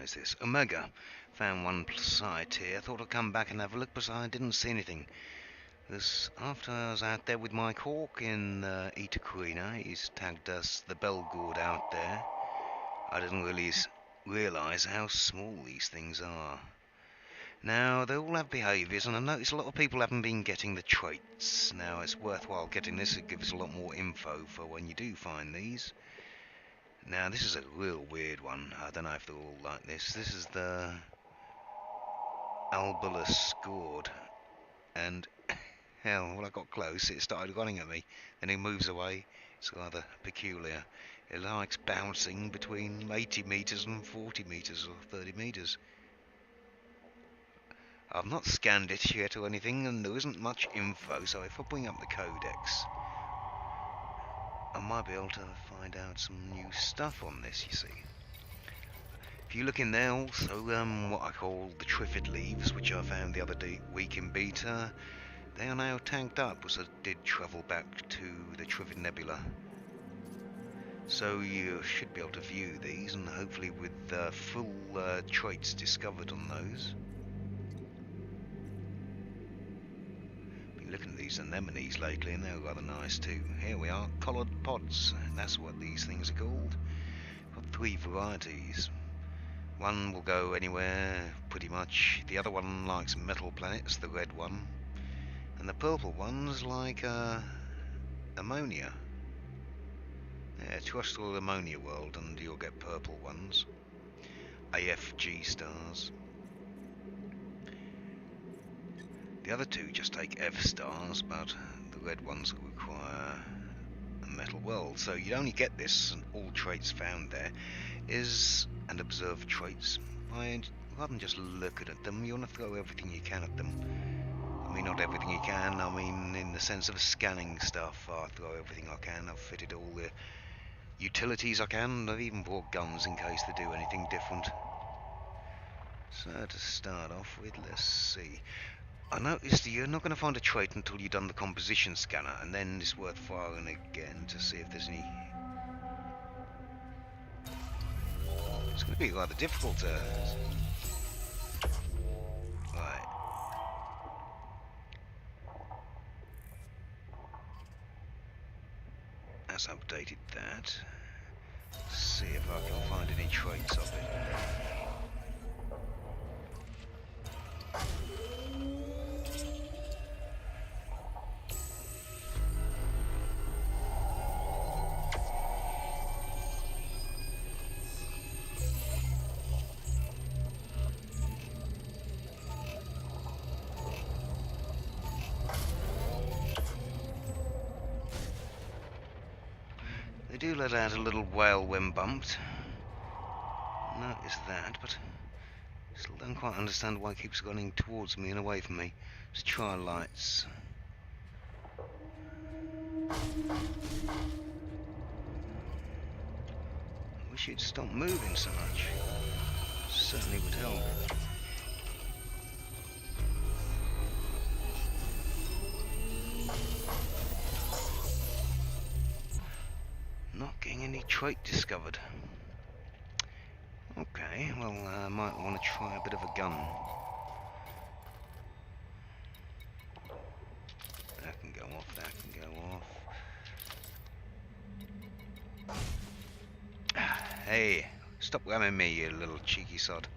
one is this? Omega. Found one site here. Thought I'd come back and have a look, but I didn't see anything. This after I was out there with my Hawk in Itaquina, he's tagged us the bell gourd out there. I didn't really realise how small these things are. Now, they all have behaviours, and I noticed a lot of people haven't been getting the traits. Now, it's worthwhile getting this. It gives a lot more info for when you do find these. Now, this is a real weird one. I don't know if they're all like this. This is the Albulus Gourd. And, hell, when I got close, it started running at me. Then it moves away. It's rather peculiar. It likes bouncing between 80 metres and 40 metres or 30 metres. I've not scanned it yet or anything, and there isn't much info, so if I bring up the Codex, I might be able to find out some new stuff on this, you see. If you look in there also, what I call the Triffid leaves, which I found the other week in beta, they are now tagged up, as I did travel back to the Triffid Nebula. So you should be able to view these, and hopefully with full traits discovered on those. Looking at these anemones lately, and they're rather nice too. Here we are, collared pods, and that's what these things are called. Got 3 varieties. One will go anywhere, pretty much. The other one likes metal planets, the red one. And the purple one's like ammonia. Yeah, terrestrial ammonia world, and you'll get purple ones. AFG stars. The other two just take F stars, but the red ones require a metal world. So you only get this, and all traits found there is, and observe traits. Rather than just looking at them, you want to throw everything you can at them. I mean, not everything you can, I mean in the sense of scanning stuff. I throw everything I can. I've fitted all the utilities I can. I've even brought guns in case they do anything different. So to start off with, let's see. I noticed you're not going to find a trait until you've done the composition scanner, and then it's worth firing again to see if there's any. It's going to be rather difficult to. Right. That's updated that. Let's see if I can find any traits of it. They do let out a little wail when bumped. Notice that, but still don't quite understand why it keeps running towards me and away from me. Let's try lights. I wish you'd stop moving so much. Certainly would help. Not getting any trait discovered. Okay, well, I might want to try a bit of a gun. That can go off, that can go off. Hey, stop ramming me, you little cheeky sod.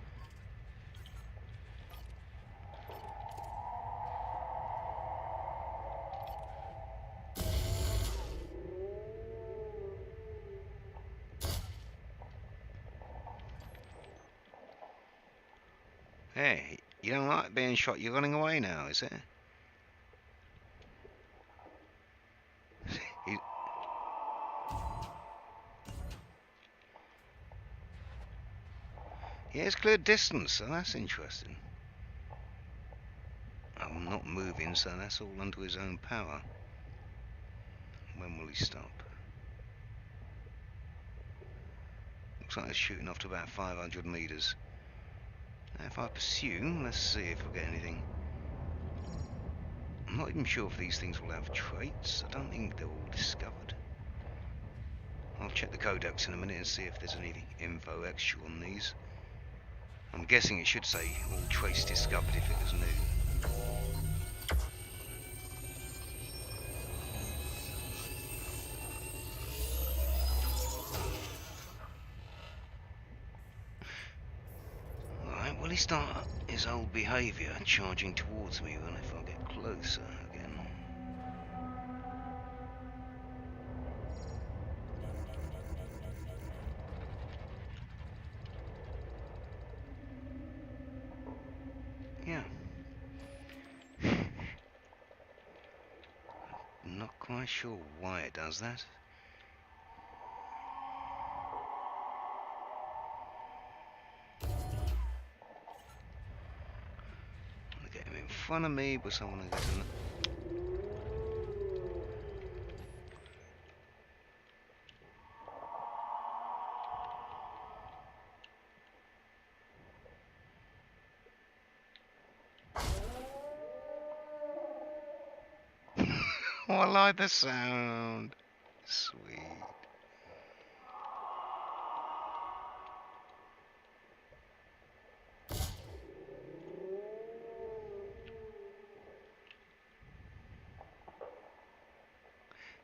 Hey, you don't like being shot, you're running away now, is it? Yeah, it's clear distance, so that's interesting. I'm not moving, so that's all under his own power. When will he stop? Looks like he's shooting off to about 500 meters. Now if I pursue, let's see if I get anything. I'm not even sure if these things will have traits. I don't think they're all discovered. I'll check the Codex in a minute and see if there's any info extra on these. I'm guessing it should say all trace discovered if it was new. Right, will he start his old behaviour, charging towards me when if I get closer again? Yeah. Not quite sure why it does that. I'll get him in front of me, but I want to get in. Oh, I like the sound. Sweet.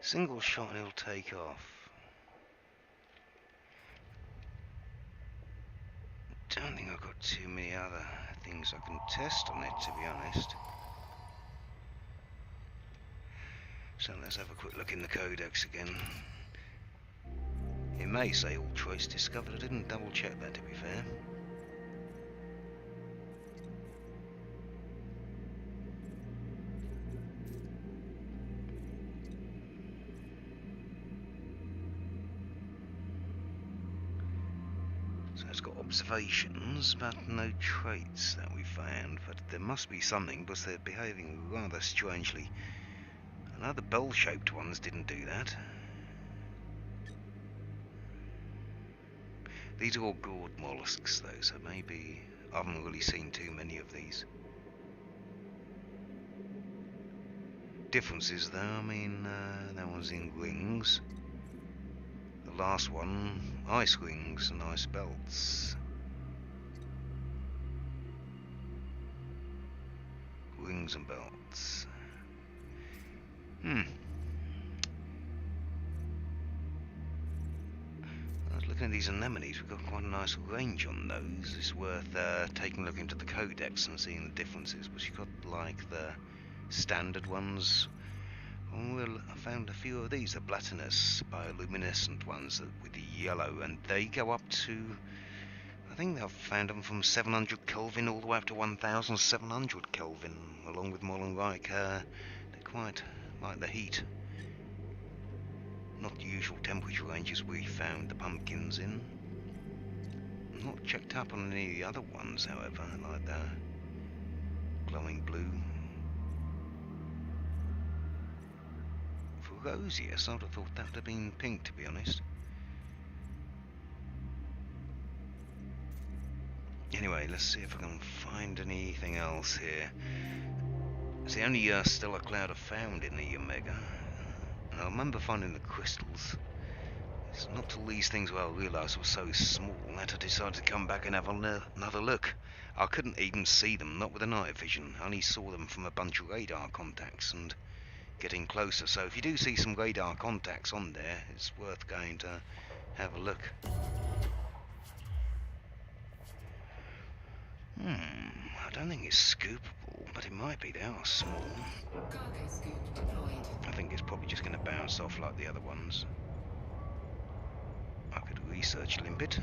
Single shot and he'll take off. Don't think I've got too many other things I can test on it, to be honest. So let's have a quick look in the Codex again. It may say all trace discovered. I didn't double check that, to be fair. So it's got observations, but no traits that we found. But there must be something, because they're behaving rather strangely. I know the bell-shaped ones didn't do that. These are all Gourd molluscs though, so maybe I haven't really seen too many of these. Differences though, I mean, that one's in rings. The last one, ice rings and ice belts. Rings and belts. Looking at these anemones, we've got quite a nice range on those. It's worth taking a look into the Codex and seeing the differences. But you've got like the standard ones. Well, I found a few of these, the platinous bioluminescent ones with the yellow, and they go up to, I think I've found them from 700 Kelvin all the way up to 1700 Kelvin, along with more than like they're quite like the heat. Not the usual temperature ranges we found the pumpkins in. I'm not checked up on any of the other ones, however, like the glowing blue. For rosiest, I would have thought that would have been pink, to be honest. Anyway, let's see if I can find anything else here. It's the only stellar cloud I've found in the Omega. I remember finding the crystals. It's not till these things where I realised were so small that I decided to come back and have another look. I couldn't even see them, not with the night vision. I only saw them from a bunch of radar contacts and getting closer. So if you do see some radar contacts on there, it's worth going to have a look. I don't think it's scoopable, but it might be. They are small. I think it's probably just going to bounce off like the other ones. I could research limpet.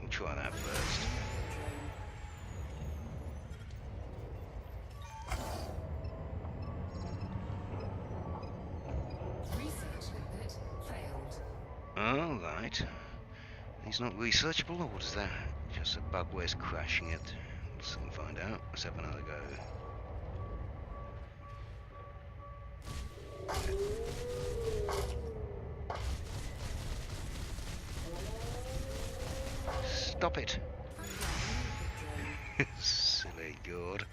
We'll try that first. Research limpet failed. All right. He's not researchable, or what is that? Just a bug where's crashing it. We'll soon find out. Let's have another go. Stop it. Silly Gourd.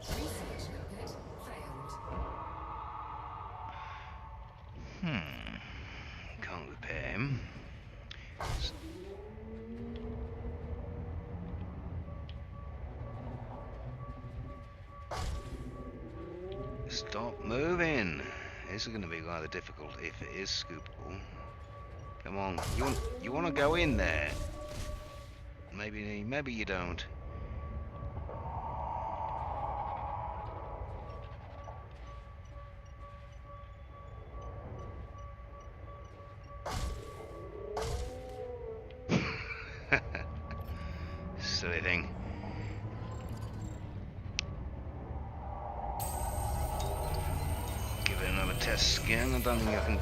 Research limpet failed. Can't repair him. Stop moving. This is going to be rather difficult if it is scoopable. Come on, you want to go in there? Maybe you don't. Silly thing. Give it another test scan. I don't think I can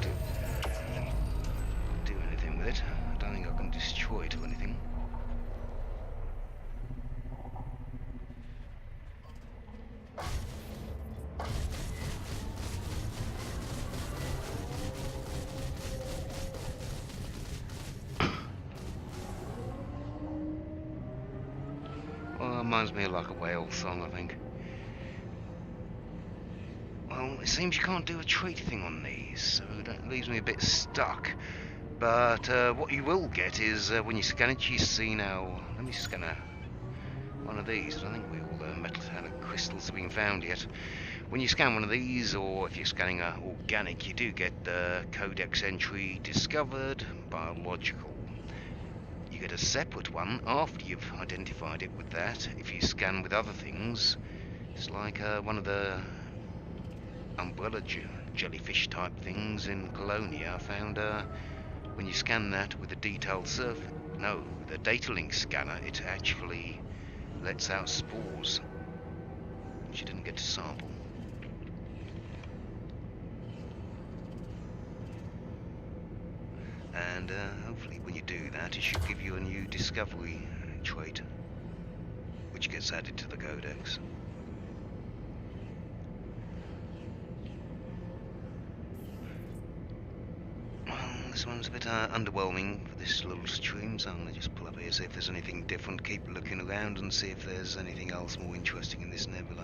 do anything with it. I don't think I can destroy it or anything. Well, it reminds me of like a whale song, I think. Well, it seems you can't do a trait thing on these, so that leaves me a bit stuck. But what you will get is when you scan it, you see now. Let me scan one of these. I don't think all the metal crystals have been found yet. When you scan one of these, or if you're scanning organic, you do get the Codex entry discovered biological. You get a separate one after you've identified it with that. If you scan with other things, it's like one of the umbrella jellyfish type things in Colonia. I found when you scan that with a detailed the data link scanner, it actually lets out spores, which you didn't get to sample. And hopefully when you do that, it should give you a new discovery trait, which gets added to the Codex. This one's a bit underwhelming for this little stream, so I'm going to just pull up here, see if there's anything different, keep looking around and see if there's anything else more interesting in this nebula.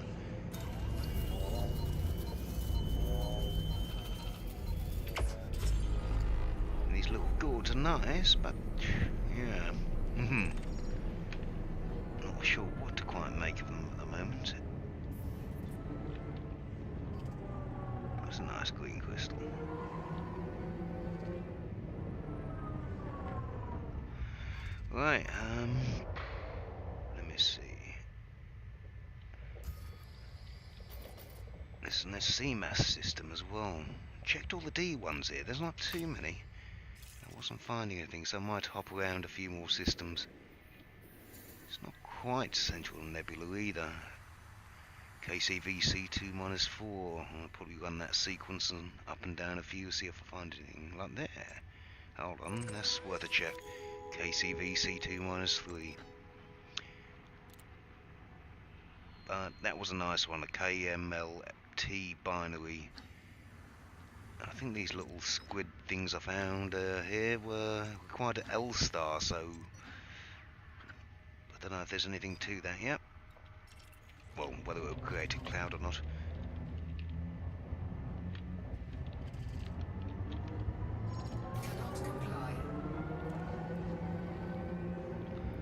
And these little gourds are nice, but yeah, not sure what to quite make of them at the moment. That's a nice green crystal. Right, let me see. There's an CMAS system as well. Checked all the D ones here, there's not too many. I wasn't finding anything, so I might hop around a few more systems. It's not quite Central Nebula either. KCVC2-4. I'll probably run that sequence and up and down a few, see if I find anything like there. Hold on, that's worth a check. KCVC2-3. But that was a nice one, a KMLT binary. I think these little squid things I found here required an L star, so I don't know if there's anything to that yet. Well, whether it will create a cloud or not.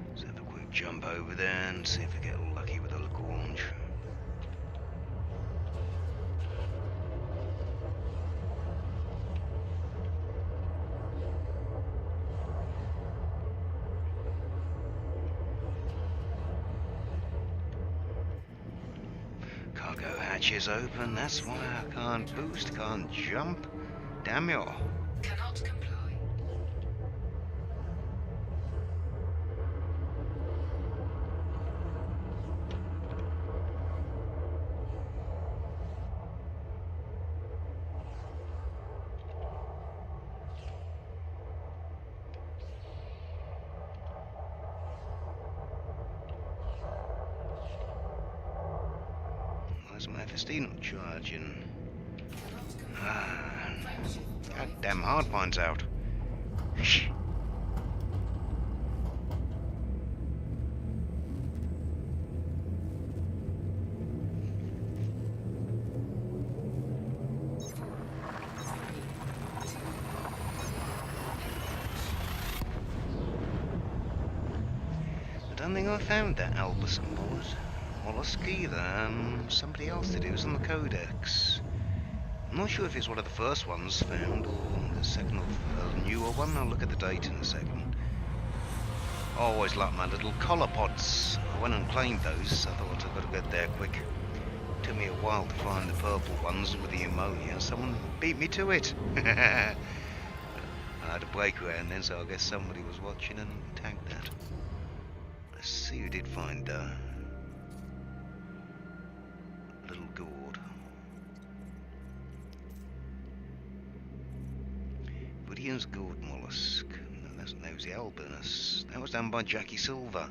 Let's have a quick jump over there and see if we get lucky with a Lagrange. Cargo hatch is open, that's why I can't boost, can't jump. Damn you. Cannot comply. Where's my FSD not charging? Goddamn hard finds out. Shh. I don't think I found that Albulus and Mollusc either. Somebody else did. It was on the Codex. I'm not sure if it's one of the first ones found or the second or newer one. I'll look at the date in a second. I always like my little collar pods. I went and claimed those. I thought I've got to get there quick. Took me a while to find the purple ones with the ammonia. Someone beat me to it. I had a break around then, so I guess somebody was watching and tagged that. Let's see who did find little Gourd. Gideon's Gourd Mollusc. No, that was the Albulus. That was done by Jackie Silver.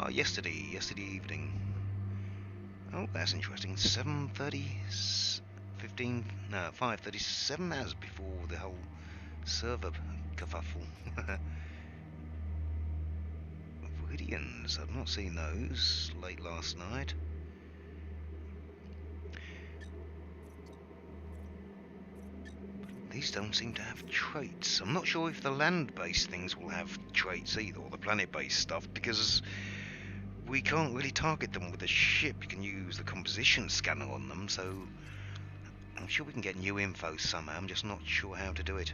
Yesterday evening. Oh, that's interesting. 5:37 hours before the whole server kerfuffle. Viridians, I've not seen those. Late last night. These don't seem to have traits. I'm not sure if the land-based things will have traits either, or the planet-based stuff, because we can't really target them with a ship. You can use the composition scanner on them, so I'm sure we can get new info somehow. I'm just not sure how to do it.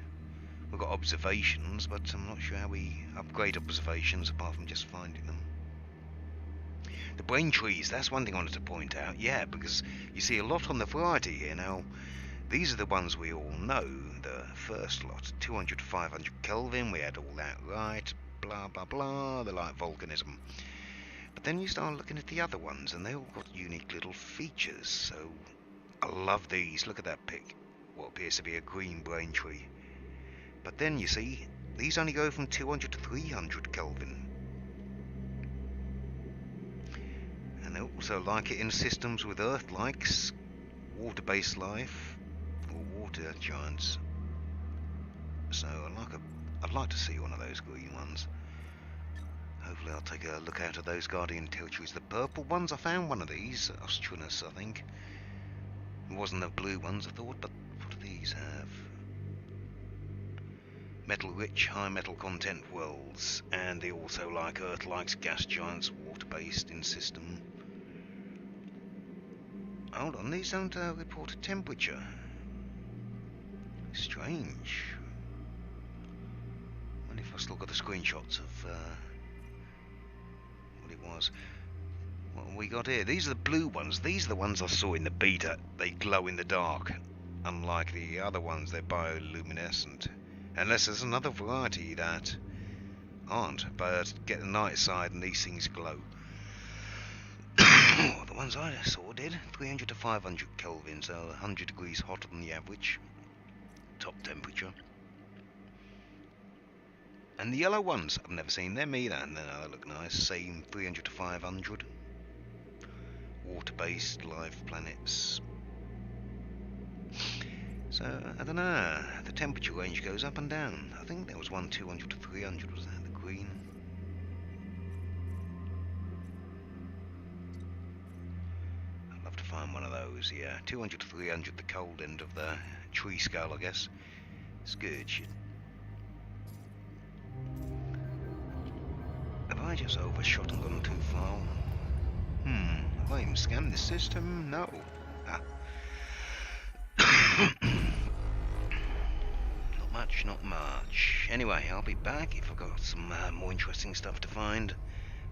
We've got observations, but I'm not sure how we upgrade observations apart from just finding them. The brain trees, that's one thing I wanted to point out. Yeah, because you see a lot on the variety here. Now, these are the ones we all know. The first lot, 200 to 500 Kelvin, we had all that right, blah blah blah, they're like volcanism. But then you start looking at the other ones and they all got unique little features. So I love these. Look at that pic, what appears to be a green brain tree. But then you see, these only go from 200 to 300 Kelvin. And they also like it in systems with Earth-like, water-based life, or water giants. So I'd like to see one of those green ones. Hopefully I'll take a look out of those Guardian territories. The purple ones, I found one of these, Austrinus I think. It wasn't the blue ones I thought, but what do these have? Metal-rich, high metal content worlds, and they also like Earth-like gas giants, water-based in system. Hold on, these don't report a temperature. Strange. I wonder if I still got the screenshots of what it was. What have we got here? These are the blue ones. These are the ones I saw in the beta. They glow in the dark. Unlike the other ones, they're bioluminescent. Unless there's another variety that aren't, but get the night side and these things glow. The ones I saw did 300 to 500 Kelvin, so 100 degrees hotter than the average top temperature. And the yellow ones, I've never seen them either, and they look nice. Same 300 to 500. Water-based life planets. So, I don't know, the temperature range goes up and down. I think there was one 200 to 300, was that the green? I'd love to find one of those, yeah. 200 to 300, the cold end of the tree scale, I guess. It's good shit. Have I just overshot and gone too far? Have I even scanned this system? No. Not much. Anyway, I'll be back if I've got some more interesting stuff to find.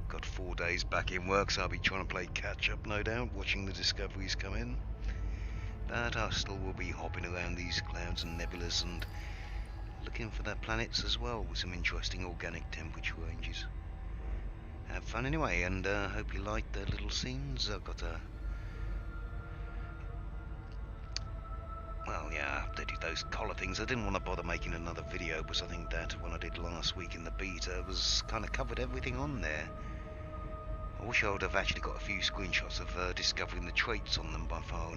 Got 4 days back in work, so I'll be trying to play catch up, no doubt, watching the discoveries come in. But I still will be hopping around these clouds and nebulas and looking for their planets as well, with some interesting organic temperature ranges. Have fun anyway, and hope you liked the little scenes. I've got a... Well, yeah, I updated those collar things. I didn't want to bother making another video, because I think that one I did last week in the beta was kind of covered everything on there. I wish I would have actually got a few screenshots of discovering the traits on them by far